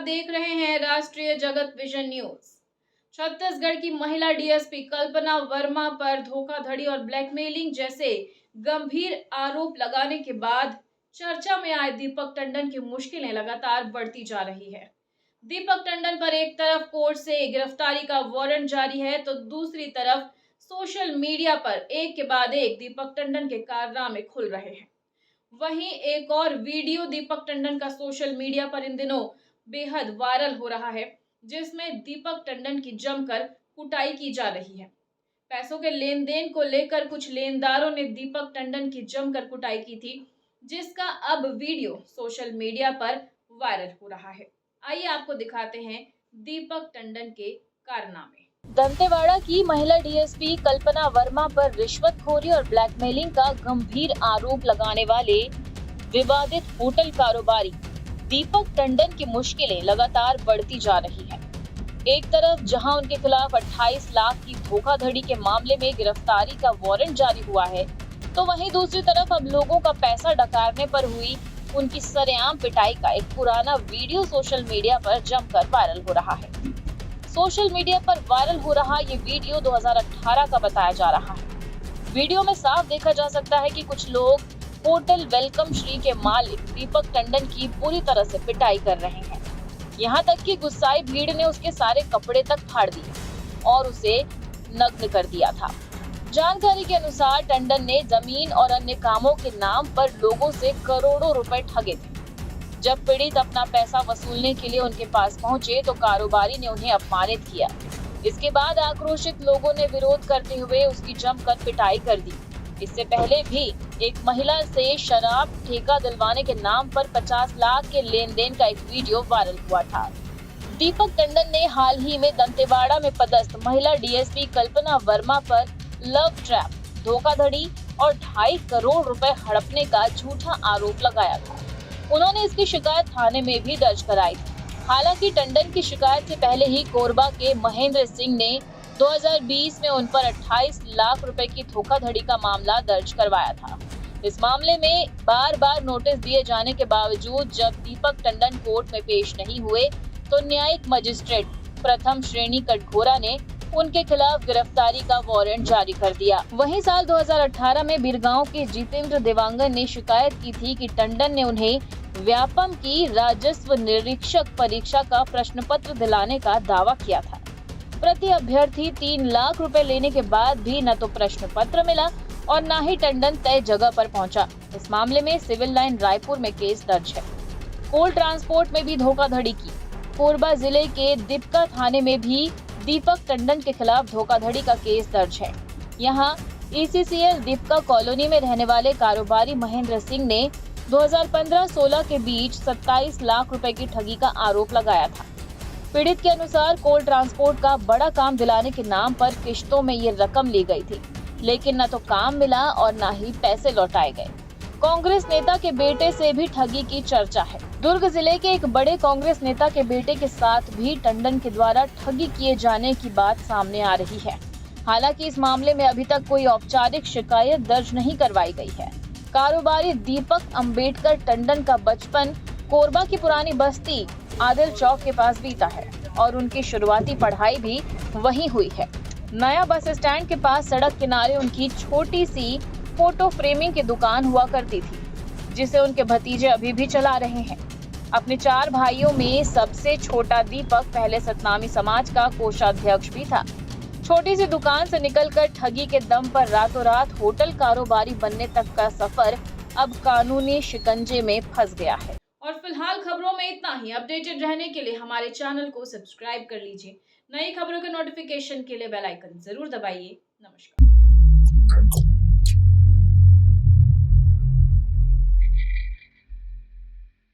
देख रहे हैं राष्ट्रीय जगत विजन न्यूज। छत्तीसगढ़ की महिला डीएसपी कल्पना वर्मा पर धोखाधड़ी और ब्लैकमेलिंग जैसे गंभीर आरोप लगाने के बाद चर्चा में आए दीपक टंडन की मुश्किलें लगातार बढ़ती जा रही है। दीपक टंडन पर एक तरफ कोर्ट से गिरफ्तारी का वारंट जारी है, तो दूसरी तरफ सोशल मीडिया पर एक के बाद एक दीपक टंडन के कारनामे खुल रहे हैं। वहीं एक और वीडियो दीपक टंडन का सोशल मीडिया पर इन दिनों बेहद वायरल हो रहा है, जिसमें दीपक टंडन की जमकर कुटाई की जा रही है। पैसों के लेन देन को लेकर कुछ लेनदारों ने दीपक टंडन की जमकर कुटाई की थी, जिसका अब वीडियो सोशल मीडिया पर वायरल हो रहा है। आइए आपको दिखाते हैं दीपक टंडन के कारनामे। दंतेवाड़ा की महिला डीएसपी कल्पना वर्मा पर रिश्वतखोरी और ब्लैकमेलिंग का गंभीर आरोप लगाने वाले विवादित होटल कारोबारी दीपक टंडन की मुश्किलें लगातार बढ़ती जा रही हैं। एक तरफ जहां उनके खिलाफ 28 लाख की धोखाधड़ी के मामले में गिरफ्तारी का वारंट जारी हुआ है, तो वहीं दूसरी तरफ अब लोगों का पैसा डकारने पर हुई उनकी सरेआम पिटाई का एक पुराना वीडियो सोशल मीडिया पर जमकर वायरल हो रहा है। सोशल मीडिया पर वायरल हो रहा ये वीडियो 2018 का बताया जा रहा है। वीडियो में साफ देखा जा सकता है कि कुछ लोग होटल वेलकम श्री के मालिक दीपक टंडन की पूरी तरह से पिटाई कर रहे हैं। यहाँ तक कि गुस्साई भीड़ ने उसके सारे कपड़े तक फाड़ दिए और उसे नग्न कर दिया था। जानकारी के अनुसार टंडन ने जमीन और अन्य कामों के नाम पर लोगों से करोड़ों रुपए ठगे थे। जब पीड़ित अपना पैसा वसूलने के लिए उनके पास पहुंचे, तो कारोबारी ने उन्हें अपमानित किया। इसके बाद आक्रोशित लोगों ने विरोध करते हुए उसकी जमकर पिटाई कर दी। इससे पहले भी एक महिला से शराब ठेका दिलवाने के नाम पर 50 लाख के लेन देन का एक वीडियो वायरल हुआ था। दीपक टंडन ने हाल ही में दंतेवाड़ा में पदस्थ महिला डीएसपी कल्पना वर्मा पर लव ट्रैप, धोखाधड़ी और 2.5 करोड़ रुपए हड़पने का झूठा आरोप लगाया था। उन्होंने इसकी शिकायत थाने में भी दर्ज कराई थी। हालांकि टंडन की शिकायत से पहले ही कोरबा के महेंद्र सिंह ने 2020 में उन पर 28 लाख रुपए की धोखाधड़ी का मामला दर्ज करवाया था। इस मामले में बार बार नोटिस दिए जाने के बावजूद जब दीपक टंडन कोर्ट में पेश नहीं हुए, तो न्यायिक मजिस्ट्रेट प्रथम श्रेणी कटघोरा ने उनके खिलाफ गिरफ्तारी का वारंट जारी कर दिया। वहीं साल 2018 में बिरगांव के जितेंद्र देवांगन ने शिकायत की थी कि टंडन ने उन्हें व्यापम की राजस्व निरीक्षक परीक्षा का प्रश्न पत्र दिलाने का दावा किया था। प्रति अभ्यर्थी 3 लाख रुपए लेने के बाद भी न तो प्रश्न पत्र मिला और न ही टंडन तय जगह पर पहुंचा। इस मामले में सिविल लाइन रायपुर में केस दर्ज है। कोल ट्रांसपोर्ट में भी धोखाधड़ी की। कोरबा जिले के दीपका थाने में भी दीपक टंडन के खिलाफ धोखाधड़ी का केस दर्ज है। यहाँ ECCL दीपका कॉलोनी में रहने वाले कारोबारी महेंद्र सिंह ने 2015-16 के बीच 27 लाख रुपए की ठगी का आरोप लगाया था। पीड़ित के अनुसार कोल ट्रांसपोर्ट का बड़ा काम दिलाने के नाम पर किश्तों में ये रकम ली गई थी, लेकिन न तो काम मिला और न ही पैसे लौटाए गए। कांग्रेस नेता के बेटे से भी ठगी की चर्चा है। दुर्ग जिले के एक बड़े कांग्रेस नेता के बेटे के साथ भी टंडन के द्वारा ठगी किए जाने की बात सामने आ रही है। हालांकि इस मामले में अभी तक कोई औपचारिक शिकायत दर्ज नहीं करवाई गई है। कारोबारी दीपक अंबेडकर टंडन का बचपन कोरबा की पुरानी बस्ती आदिल चौक के पास बीता है और उनकी शुरुआती पढ़ाई भी वहीं हुई है। नया बस स्टैंड के पास सड़क किनारे उनकी छोटी सी फोटो फ्रेमिंग की दुकान हुआ करती थी, जिसे उनके भतीजे अभी भी चला रहे हैं। अपने 4 भाइयों में सबसे छोटा दीपक पहले सतनामी समाज का कोषाध्यक्ष भी था। छोटी सी दुकान से निकलकर ठगी के दम पर रातों रात होटल कारोबारी बनने तक का सफर अब कानूनी शिकंजे में फंस गया है। और फिलहाल खबरों में इतना ही। अपडेटेड रहने के लिए हमारे चैनल को सब्सक्राइब कर लीजिए। नई खबरों के नोटिफिकेशन के लिए बेल आइकन जरूर दबाइए। नमस्कार।